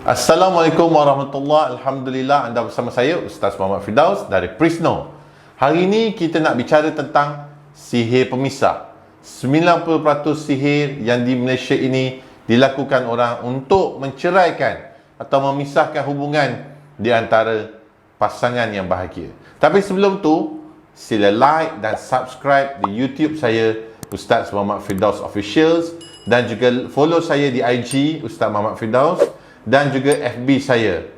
Assalamualaikum warahmatullahi. Alhamdulillah, anda bersama saya Ustaz Muhammad Firdaus dari Prisno. Hari ini kita nak bicara tentang sihir pemisah. 90% sihir yang di Malaysia ini dilakukan orang untuk menceraikan atau memisahkan hubungan di antara pasangan yang bahagia. Tapi sebelum tu, sila like dan subscribe di YouTube saya Ustaz Muhammad Firdaus Officials, dan juga follow saya di IG Ustaz Muhammad Firdaus, dan juga FB saya.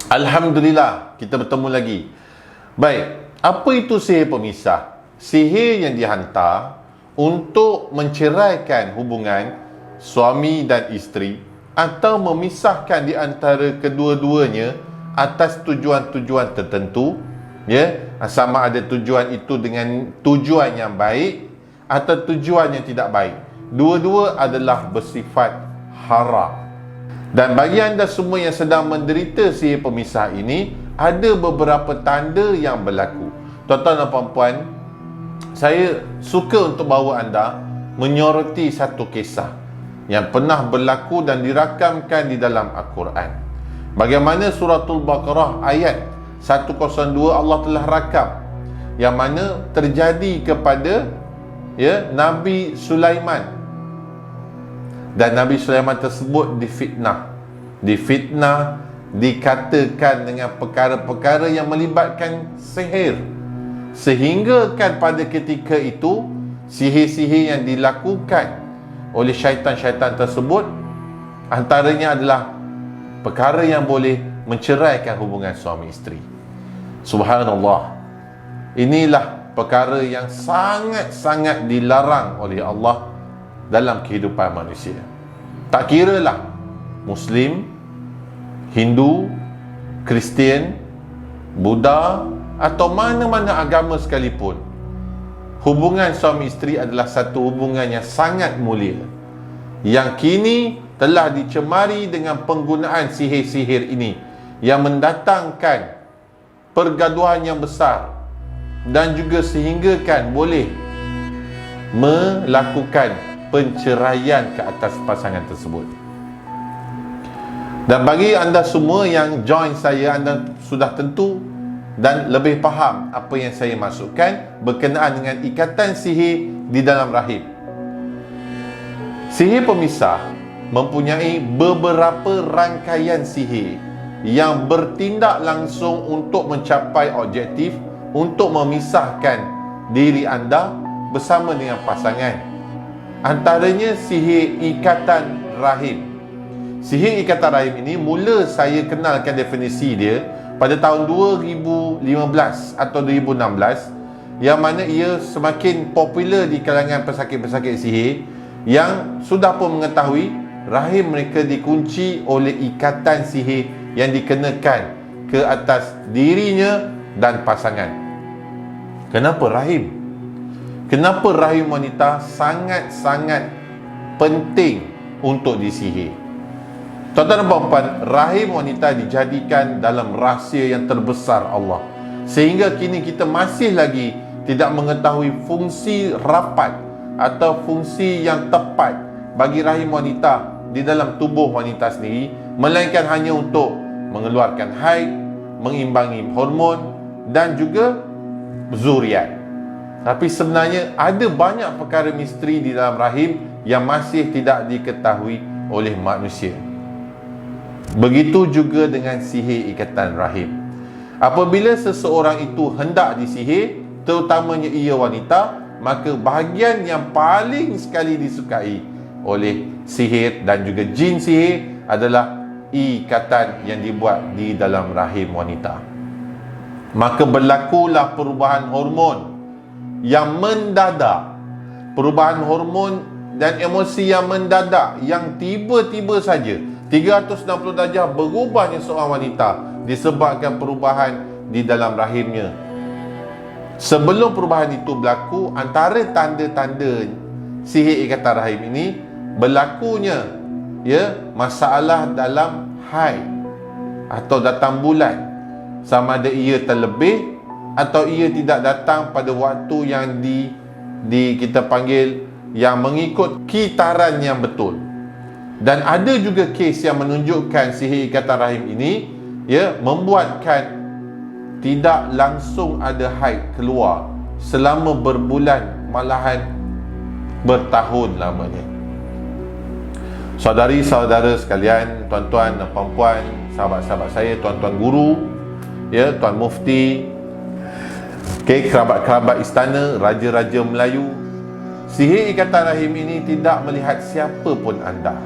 Alhamdulillah, kita bertemu lagi. Baik, apa itu sihir pemisah? Sihir yang dihantar untuk menceraikan hubungan suami dan isteri atau memisahkan di antara kedua-duanya atas tujuan-tujuan tertentu, ya, sama ada tujuan itu dengan tujuan yang baik atau tujuan yang tidak baik. Dua-dua adalah bersifat haram. Dan bagi anda semua yang sedang menderita sihir pemisah ini, ada beberapa tanda yang berlaku. Tuan-tuan dan puan-puan, saya suka untuk bawa anda menyoroti satu kisah yang pernah berlaku dan dirakamkan di dalam Al-Quran. Bagaimana suratul Baqarah ayat 102 Allah telah rakam, yang mana terjadi kepada Nabi Sulaiman. Dan Nabi Sulaiman tersebut difitnah, dikatakan dengan perkara-perkara yang melibatkan sihir, sehingga kan pada ketika itu sihir-sihir yang dilakukan oleh syaitan-syaitan tersebut antaranya adalah perkara yang boleh menceraikan hubungan suami isteri. Subhanallah. Inilah perkara yang sangat-sangat dilarang oleh Allah dalam kehidupan manusia. Tak kiralah Muslim, Hindu, Kristian, Buddha atau mana-mana agama sekalipun, hubungan suami isteri adalah satu hubungan yang sangat mulia, yang kini telah dicemari dengan penggunaan sihir-sihir ini yang mendatangkan pergaduhan yang besar dan juga sehinggakan boleh melakukan penceraian ke atas pasangan tersebut. Dan bagi anda semua yang join saya, anda sudah tentu dan lebih faham apa yang saya maksudkan berkenaan dengan ikatan sihir di dalam rahim. Sihir pemisah mempunyai beberapa rangkaian sihir yang bertindak langsung untuk mencapai objektif untuk memisahkan diri anda bersama dengan pasangan. Antaranya sihir ikatan rahim. Sihir ikatan rahim ini mula saya kenalkan definisi dia pada tahun 2015 atau 2016, yang mana ia semakin popular di kalangan pesakit-pesakit sihir yang sudah pun mengetahui rahim mereka dikunci oleh ikatan sihir yang dikenakan ke atas dirinya dan pasangan. Kenapa rahim? Kenapa rahim wanita sangat-sangat penting untuk disihir? Tuan-tuan dan puan-puan, rahim wanita dijadikan dalam rahsia yang terbesar Allah, sehingga kini kita masih lagi tidak mengetahui fungsi rapat atau fungsi yang tepat bagi rahim wanita di dalam tubuh wanita sendiri, melainkan hanya untuk mengeluarkan haid, mengimbangi hormon dan juga zuriat. Tapi sebenarnya ada banyak perkara misteri di dalam rahim yang masih tidak diketahui oleh manusia. Begitu juga dengan sihir ikatan rahim. Apabila seseorang itu hendak disihir, terutamanya ia wanita, maka bahagian yang paling sekali disukai oleh sihir dan juga jin sihir adalah ikatan yang dibuat di dalam rahim wanita. Maka berlakulah perubahan hormon yang mendadak, perubahan hormon dan emosi yang mendadak, yang tiba-tiba saja 360 darjah berubahnya seorang wanita disebabkan perubahan di dalam rahimnya. Sebelum perubahan itu berlaku, antara tanda-tanda sihir ikatan rahim ini berlakunya masalah dalam haid. atau datang bulan, sama ada ia terlebih atau ia tidak datang pada waktu yang kita panggil yang mengikut kitaran yang betul. Dan ada juga kes yang menunjukkan sihir ikatan rahim ini membuatkan tidak langsung ada haid keluar selama berbulan, malahan bertahun lamanya. Saudari-saudara sekalian, tuan-tuan dan puan-puan, sahabat-sahabat saya, tuan-tuan guru, tuan mufti, kerabat-kerabat istana, raja-raja Melayu, sihir ikatan rahim ini tidak melihat siapa pun anda.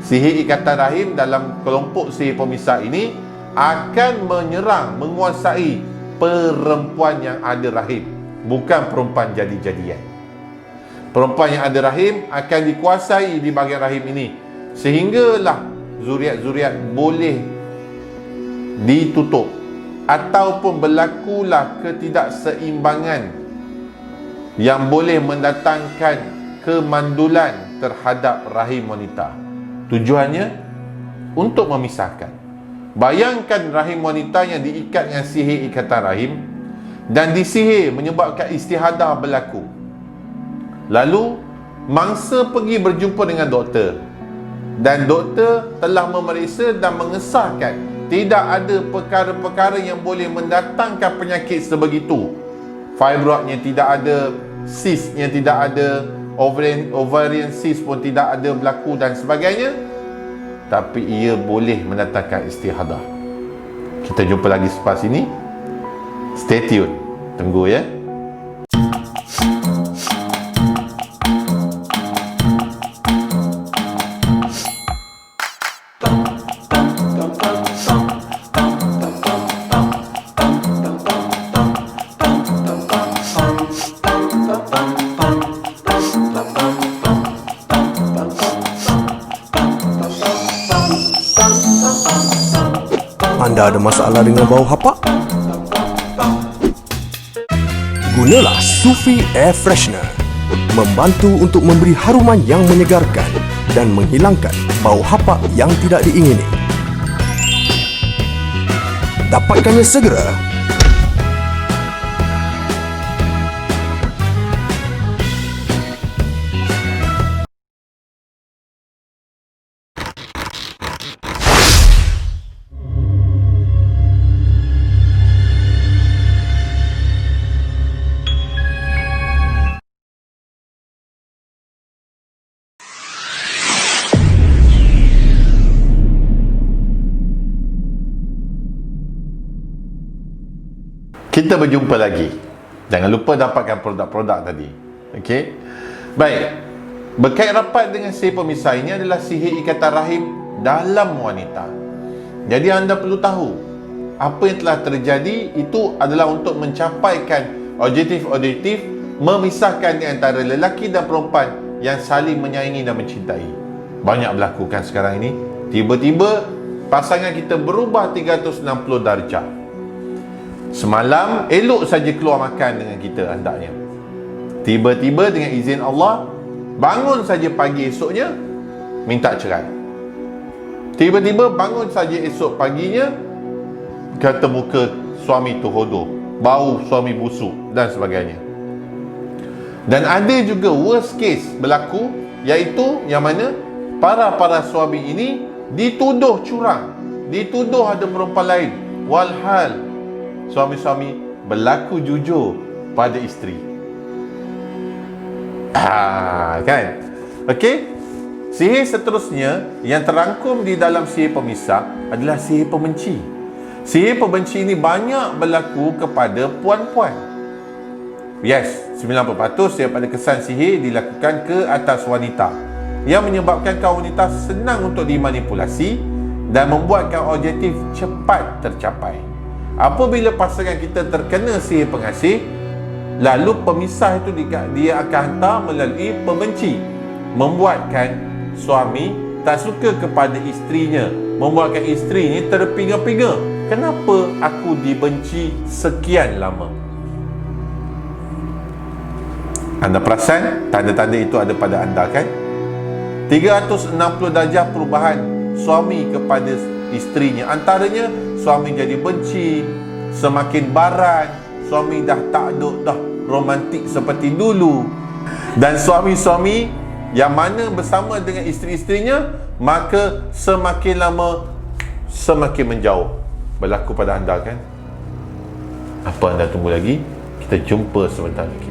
Sihir ikatan rahim dalam kelompok sihir pemisah ini akan menyerang, menguasai perempuan yang ada rahim, bukan perempuan jadi-jadian. Perempuan yang ada rahim akan dikuasai di bahagian rahim ini, sehinggalah zuriat-zuriat boleh ditutup ataupun berlakulah ketidakseimbangan yang boleh mendatangkan kemandulan terhadap rahim wanita. Tujuannya untuk memisahkan. Bayangkan rahim wanita yang diikat dengan sihir ikatan rahim dan disihir menyebabkan istihadah berlaku. Lalu mangsa pergi berjumpa dengan doktor dan doktor telah memeriksa dan mengesahkan tidak ada perkara-perkara yang boleh mendatangkan penyakit sebegitu. Fibroidnya tidak ada, cystnya tidak ada, ovarian cyst pun tidak ada berlaku dan sebagainya, tapi ia boleh mendatangkan istihadah. Kita jumpa lagi selepas ini. Stay tune. Tunggu ya. Anda ada masalah dengan bau hapak? Gunalah Sufi Air Freshener, membantu untuk memberi haruman yang menyegarkan dan menghilangkan bau hapak yang tidak diingini. Dapatkannya segera. Kita berjumpa lagi. Jangan lupa dapatkan produk-produk tadi. Okey. Baik. Berkait rapat dengan sihir pemisah ini adalah sihir ikatan rahim dalam wanita. Jadi anda perlu tahu apa yang telah terjadi itu adalah untuk mencapaikan objektif memisahkan di antara lelaki dan perempuan yang saling menyayangi dan mencintai. Banyak berlaku kan sekarang ini. Tiba-tiba pasangan kita berubah 360 darjah. Semalam elok saja keluar makan dengan kita hendaknya. Tiba-tiba dengan izin Allah, bangun saja pagi esoknya minta cerai. Tiba-tiba bangun saja esok paginya kata muka suami tu hodoh, bau suami busuk dan sebagainya. Dan ada juga worst case berlaku, iaitu yang mana para suami ini dituduh curang, dituduh ada perempuan lain, walhal suami-suami berlaku jujur pada isteri. Kan? Okey. Sihir seterusnya yang terangkum di dalam sihir pemisah adalah sihir pembenci. Sihir pembenci ini banyak berlaku kepada puan-puan. Yes, 90% daripada kesan sihir dilakukan ke atas wanita, yang menyebabkan kaum wanita senang untuk dimanipulasi dan membuatkan objektif cepat tercapai. Apabila pasangan kita terkena sihir pengasih, lalu pemisah itu dia akan hantar melalui pembenci, membuatkan suami tak suka kepada isterinya, membuatkan isteri ini terpinga-pinga. Kenapa aku dibenci sekian lama? Anda perasan tanda-tanda itu ada pada anda kan? 360 darjah perubahan suami kepada isterinya. Antaranya suami jadi benci, semakin baran, suami dah tak ada dah romantik seperti dulu. Dan suami-suami yang mana bersama dengan isteri-isterinya, maka semakin lama semakin menjauh. Berlaku pada anda kan? Apa anda tunggu lagi? Kita jumpa sebentar lagi.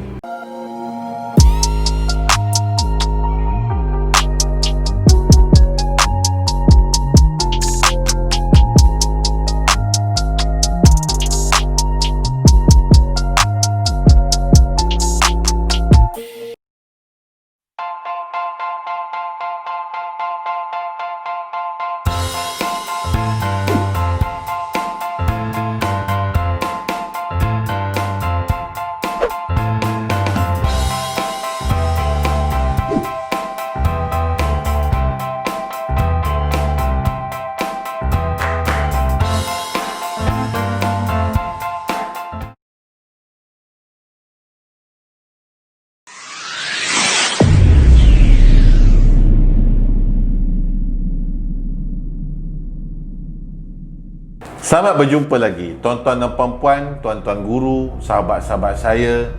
Selamat berjumpa lagi tuan-tuan dan puan-puan, tuan-tuan guru, sahabat-sahabat saya,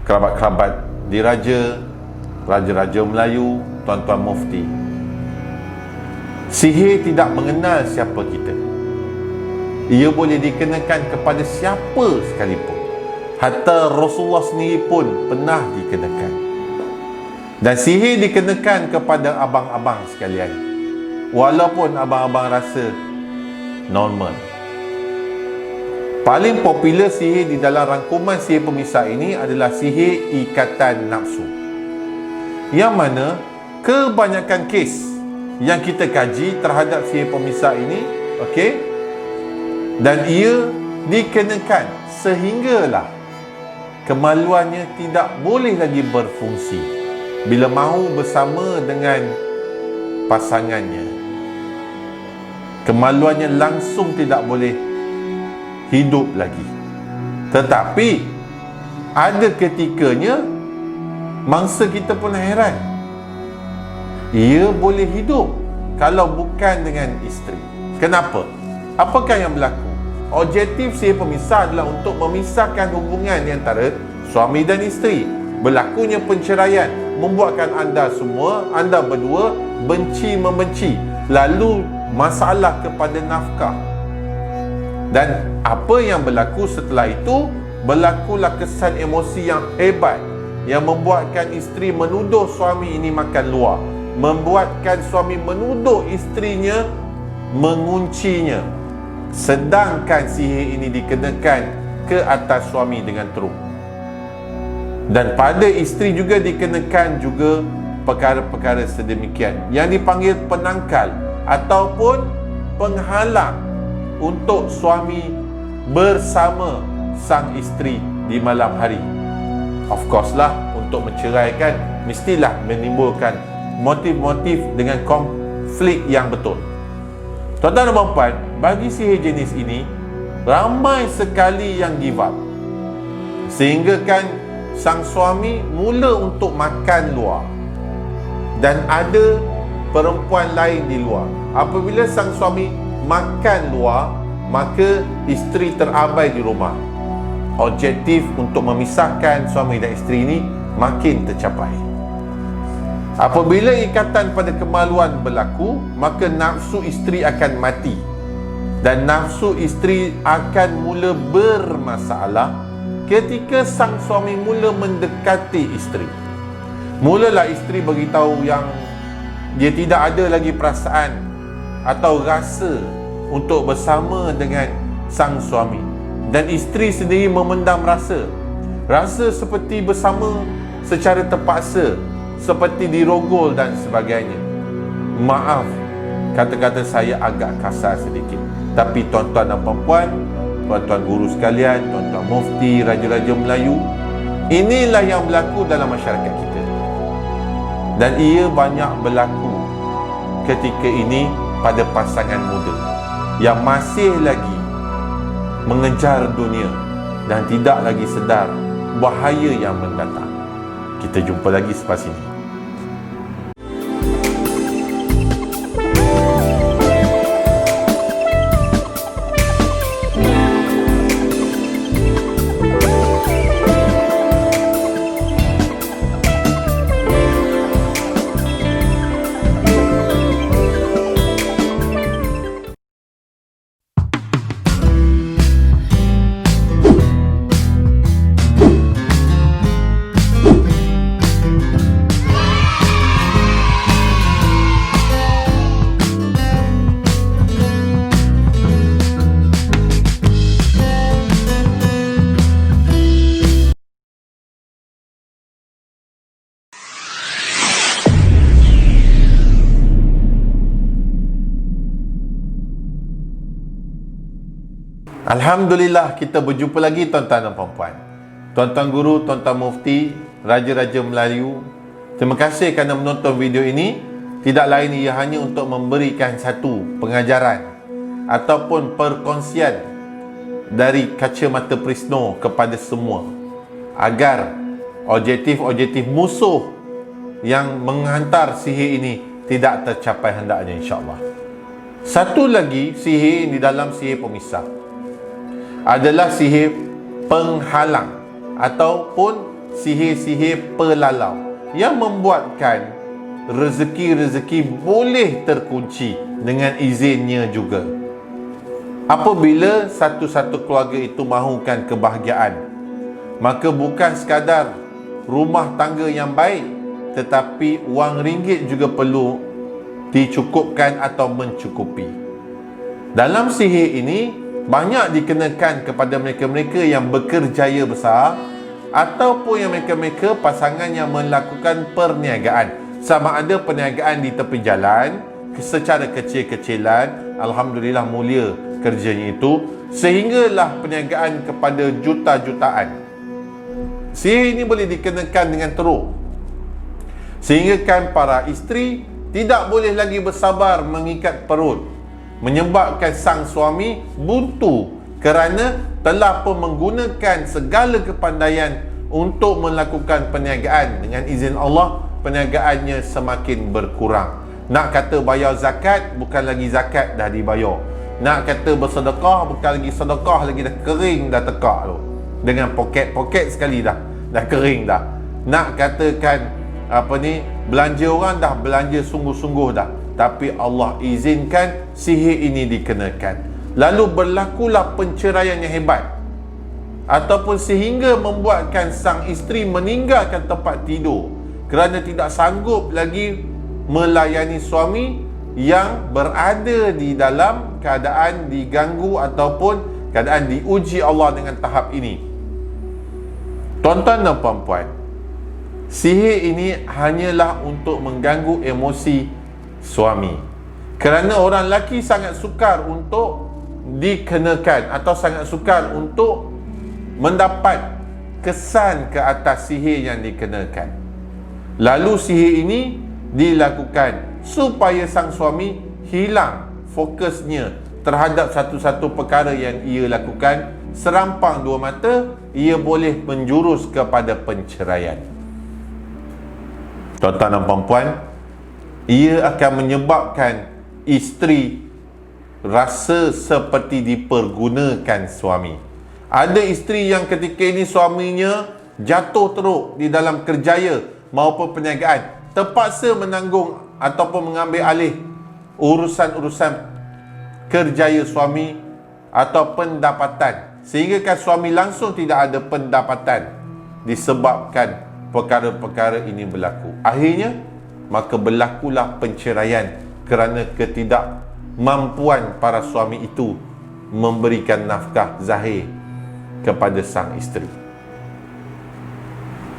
kerabat-kerabat diraja, raja-raja Melayu, tuan-tuan mufti. Sihir tidak mengenal siapa kita. Ia boleh dikenakan kepada siapa sekalipun. Hatta Rasulullah sendiri pun pernah dikenakan. Dan sihir dikenakan kepada abang-abang sekalian. Walaupun abang-abang rasa normal. Paling popular sihir di dalam rangkuman sihir pemisah ini adalah sihir ikatan nafsu, yang mana kebanyakan kes yang kita kaji terhadap sihir pemisah ini, okey, dan ia dikenakan sehinggalah kemaluannya tidak boleh lagi berfungsi bila mahu bersama dengan pasangannya. Kemaluannya langsung tidak boleh hidup lagi. Tetapi ada ketikanya mangsa kita pun heran, ia boleh hidup kalau bukan dengan isteri. Kenapa? Apakah yang berlaku? Objektif sihir pemisah adalah untuk memisahkan hubungan di antara suami dan isteri. Berlakunya penceraian membuatkan anda semua, anda berdua benci-membenci, lalu masalah kepada nafkah. Dan apa yang berlaku setelah itu? Berlakulah kesan emosi yang hebat yang membuatkan isteri menuduh suami ini makan luar, membuatkan suami menuduh isterinya menguncinya, sedangkan sihir ini dikenakan ke atas suami dengan teruk. Dan pada isteri juga dikenakan juga perkara-perkara sedemikian yang dipanggil penangkal ataupun penghalang untuk suami bersama sang isteri di malam hari. Of course lah, untuk menceraikan mestilah menimbulkan motif-motif dengan konflik yang betul. Tuan-tuan dan puan-puan, bagi sihir jenis ini ramai sekali yang give up, sehingga kan sang suami mula untuk makan luar, dan ada perempuan lain di luar. Apabila sang suami makan luar, maka isteri terabai di rumah. Objektif untuk memisahkan suami dan isteri ini makin tercapai. Apabila ikatan pada kemaluan berlaku, maka nafsu isteri akan mati dan nafsu isteri akan mula bermasalah ketika sang suami mula mendekati isteri. Mulalah isteri beritahu yang dia tidak ada lagi perasaan atau rasa untuk bersama dengan sang suami, dan isteri sendiri memendam rasa seperti bersama secara terpaksa, seperti dirogol dan sebagainya. Maaf, kata-kata saya agak kasar sedikit, tapi tuan-tuan dan puan-puan, tuan-tuan guru sekalian, tuan-tuan mufti, raja-raja Melayu, inilah yang berlaku dalam masyarakat kita. Dan ia banyak berlaku ketika ini pada pasangan muda yang masih lagi mengejar dunia dan tidak lagi sedar bahaya yang mendatang. Kita jumpa lagi selepas ini. Alhamdulillah, kita berjumpa lagi tuan-tuan dan puan-puan, tuan-tuan guru, tuan-tuan mufti, raja-raja Melayu. Terima kasih kerana menonton video ini. Tidak lain ia hanya untuk memberikan satu pengajaran ataupun perkongsian dari kacamata Prisno kepada semua, agar objektif-objektif musuh yang menghantar sihir ini tidak tercapai hendaknya, insya-Allah. Satu lagi sihir di dalam sihir pemisah adalah sihir penghalang ataupun sihir-sihir pelalau yang membuatkan rezeki-rezeki boleh terkunci dengan izinnya juga. Apabila satu-satu keluarga itu mahukan kebahagiaan, maka bukan sekadar rumah tangga yang baik, tetapi wang ringgit juga perlu dicukupkan atau mencukupi. Dalam sihir ini banyak dikenakan kepada mereka-mereka yang berkerjaya besar ataupun yang mereka-mereka pasangan yang melakukan perniagaan. Sama ada perniagaan di tepi jalan secara kecil-kecilan, alhamdulillah mulia kerjanya itu, sehinggalah perniagaan kepada juta-jutaan. Sihir ini boleh dikenakan dengan teruk, sehingga kan para isteri tidak boleh lagi bersabar mengikat perut, menyebabkan sang suami buntu kerana telah pun menggunakan segala kepandaian untuk melakukan perniagaan. Dengan izin Allah, perniagaannya semakin berkurang. Nak kata bayar zakat, bukan lagi zakat dah dibayar. Nak kata bersedekah, bukan lagi sedekah, lagi dah kering dah tekak tu. Dengan poket-poket sekali dah kering dah. Nak katakan belanja orang dah belanja sungguh-sungguh dah, tapi Allah izinkan sihir ini dikenakan. Lalu berlakulah penceraian yang hebat, ataupun sehingga membuatkan sang isteri meninggalkan tempat tidur kerana tidak sanggup lagi melayani suami yang berada di dalam keadaan diganggu ataupun keadaan diuji Allah dengan tahap ini. Tuan-tuan dan puan-puan, sihir ini hanyalah untuk mengganggu emosi suami, kerana orang lelaki sangat sukar untuk dikenakan atau sangat sukar untuk mendapat kesan ke atas sihir yang dikenakan. Lalu sihir ini dilakukan supaya sang suami hilang fokusnya terhadap satu-satu perkara yang ia lakukan. Serampang dua mata, ia boleh menjurus kepada penceraian. Tuan-tuan dan puan-puan, ia akan menyebabkan isteri rasa seperti dipergunakan suami. Ada isteri yang ketika ini suaminya jatuh teruk di dalam kerjaya maupun perniagaan, terpaksa menanggung ataupun mengambil alih urusan-urusan kerjaya suami atau pendapatan, sehingga kan suami langsung tidak ada pendapatan disebabkan perkara-perkara ini berlaku. Akhirnya maka berlakulah penceraian kerana ketidakmampuan para suami itu memberikan nafkah zahir kepada sang isteri.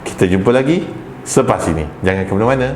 Kita jumpa lagi selepas ini. Jangan ke mana-mana.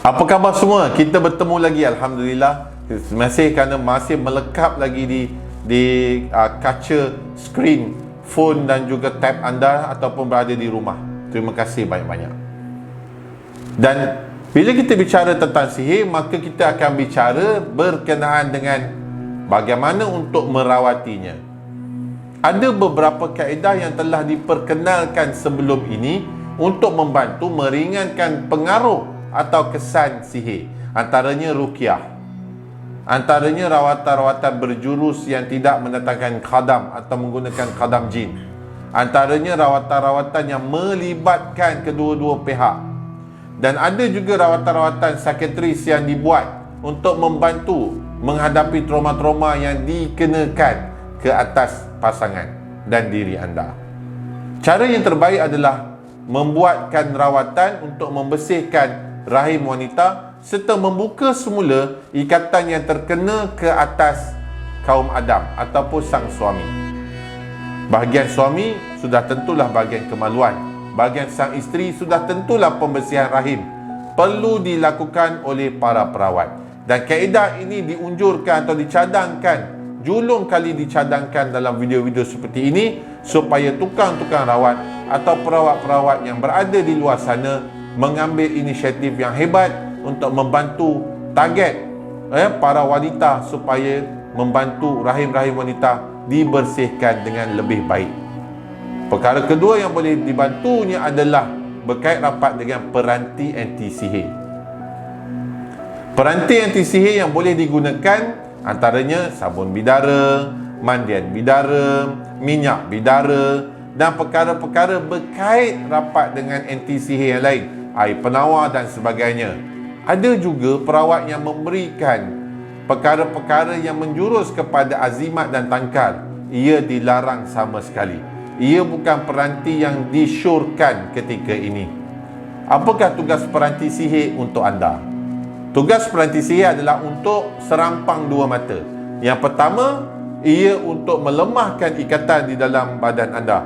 Apa khabar semua? Kita bertemu lagi, alhamdulillah. Masih kerana masih melekap lagi di kaca skrin phone dan juga tab anda ataupun berada di rumah. Terima kasih banyak-banyak. Dan bila kita bicara tentang sihir, maka kita akan bicara berkenaan dengan bagaimana untuk merawatinya. Ada beberapa kaedah yang telah diperkenalkan sebelum ini untuk membantu meringankan pengaruh atau kesan sihir. Antaranya ruqyah, antaranya rawatan-rawatan berjurus yang tidak mendatangkan khadam atau menggunakan khadam jin, Antaranya rawatan-rawatan yang melibatkan kedua-dua pihak. Dan ada juga rawatan-rawatan psikiatris yang dibuat untuk membantu menghadapi trauma-trauma yang dikenakan ke atas pasangan dan diri anda. Cara yang terbaik adalah membuatkan rawatan untuk membersihkan rahim wanita serta membuka semula ikatan yang terkena ke atas kaum Adam ataupun sang suami. Bahagian suami sudah tentulah bahagian kemaluan. Bahagian sang isteri sudah tentulah pembersihan rahim. Perlu dilakukan oleh para perawat. Dan kaedah ini diunjurkan atau dicadangkan, julung kali dicadangkan dalam video-video seperti ini supaya tukang-tukang rawat atau perawat-perawat yang berada di luar sana mengambil inisiatif yang hebat untuk membantu target para wanita supaya membantu rahim-rahim wanita dibersihkan dengan lebih baik. Perkara kedua yang boleh dibantunya adalah berkait rapat dengan peranti anti sihir. Peranti anti sihir yang boleh digunakan antaranya sabun bidara, mandian bidara, minyak bidara dan perkara-perkara berkait rapat dengan anti sihir yang lain, air penawar dan sebagainya. Ada juga perawat yang memberikan perkara-perkara yang menjurus kepada azimat dan tangkal. Ia dilarang sama sekali. Ia bukan peranti yang disyorkan ketika ini. Apakah tugas peranti sihir untuk anda? Tugas peranti sihir adalah untuk serampang dua mata. Yang pertama, ia untuk melemahkan ikatan di dalam badan anda.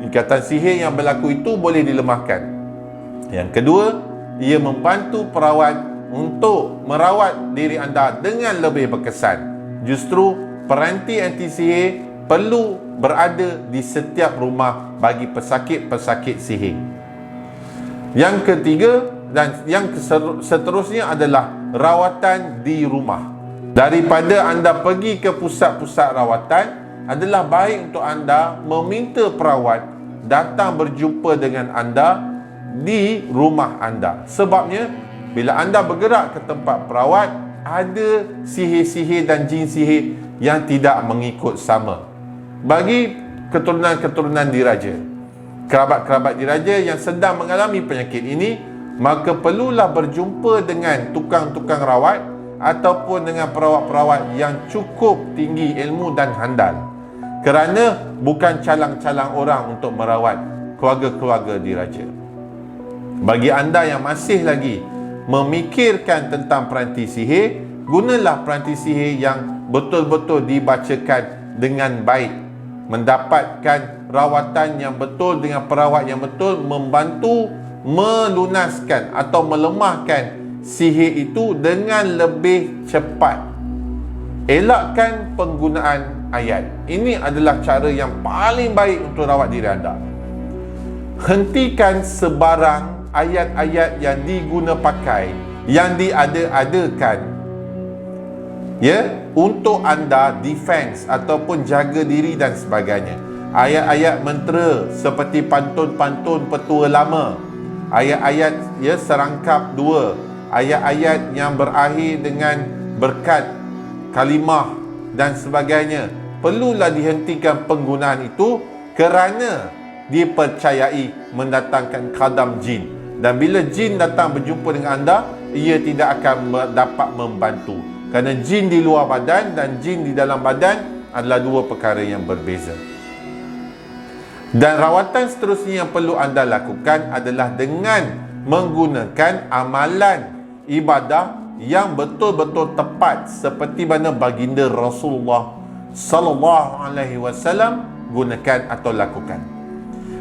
Ikatan sihir yang berlaku itu boleh dilemahkan. Yang kedua, ia membantu perawat untuk merawat diri anda dengan lebih berkesan. Justru peranti anti sihir perlu berada di setiap rumah bagi pesakit-pesakit sihir. Yang ketiga dan yang seterusnya adalah rawatan di rumah. Daripada anda pergi ke pusat-pusat rawatan, adalah baik untuk anda meminta perawat datang berjumpa dengan anda di rumah anda. Sebabnya bila anda bergerak ke tempat perawat, ada sihir-sihir dan jin sihir yang tidak mengikut sama. Bagi keturunan-keturunan diraja, kerabat-kerabat diraja yang sedang mengalami penyakit ini, maka perlulah berjumpa dengan tukang-tukang rawat ataupun dengan perawat-perawat yang cukup tinggi ilmu dan handal. Kerana bukan calang-calang orang untuk merawat keluarga-keluarga diraja. Bagi anda yang masih lagi memikirkan tentang peranti sihir, gunalah peranti sihir yang betul-betul dibacakan dengan baik. Mendapatkan rawatan yang betul dengan perawat yang betul membantu melunaskan atau melemahkan sihir itu dengan lebih cepat. Elakkan penggunaan ayat. Ini adalah cara yang paling baik untuk rawat diri anda. Hentikan sebarang ayat-ayat yang diguna pakai, yang diada-adakan untuk anda defense ataupun jaga diri dan sebagainya. Ayat-ayat mentera seperti pantun-pantun petua lama, ayat-ayat serangkap dua, ayat-ayat yang berakhir dengan berkat kalimah dan sebagainya, perlulah dihentikan penggunaan itu kerana dipercayai mendatangkan khadam jin. Dan bila jin datang berjumpa dengan anda, ia tidak akan dapat membantu. Kerana jin di luar badan dan jin di dalam badan adalah dua perkara yang berbeza. Dan rawatan seterusnya yang perlu anda lakukan adalah dengan menggunakan amalan ibadah yang betul-betul tepat seperti mana baginda Rasulullah sallallahu alaihi wasallam gunakan atau lakukan.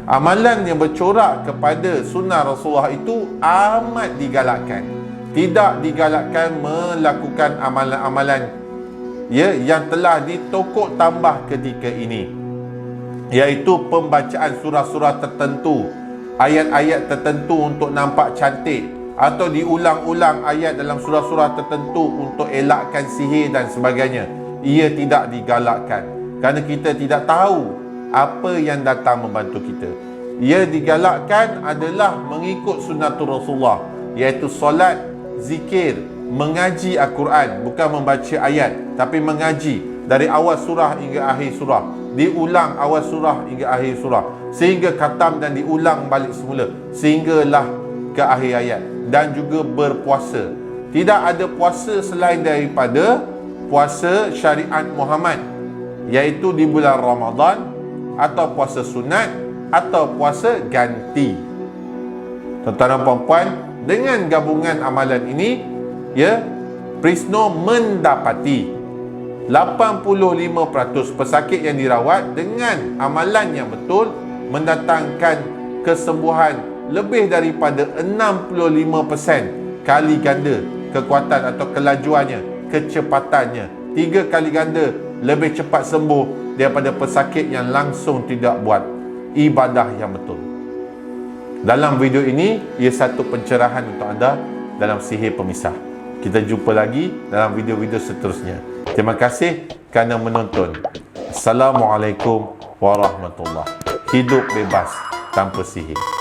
Amalan yang bercorak kepada sunnah Rasulullah itu amat digalakkan. Tidak digalakkan melakukan amalan-amalan yang telah ditokok tambah ketika ini, iaitu pembacaan surah-surah tertentu, ayat-ayat tertentu untuk nampak cantik, atau diulang-ulang ayat dalam surah-surah tertentu untuk elakkan sihir dan sebagainya. Ia tidak digalakkan kerana kita tidak tahu apa yang datang membantu kita. Ia digalakkan adalah mengikut sunnatul Rasulullah, iaitu solat, zikir, mengaji Al-Quran, bukan membaca ayat tapi mengaji dari awal surah hingga akhir surah, diulang awal surah hingga akhir surah, sehingga khatam dan diulang balik semula sehinggalah ke akhir ayat. Dan juga berpuasa. Tidak ada puasa selain daripada puasa syariat Muhammad, iaitu di bulan Ramadan, atau puasa sunat, atau puasa ganti. Tuan-tuan dan puan-puan, dengan gabungan amalan ini, ya, Prisno mendapati 85% pesakit yang dirawat dengan amalan yang betul mendatangkan kesembuhan lebih daripada 65% kali ganda kekuatan atau kelajuannya, kecepatannya. 3 kali ganda lebih cepat sembuh daripada pesakit yang langsung tidak buat ibadah yang betul. Dalam video ini, ia satu pencerahan untuk anda dalam sihir pemisah. Kita jumpa lagi dalam video-video seterusnya. Terima kasih kerana menonton. Assalamualaikum warahmatullahi. Hidup bebas tanpa sihir.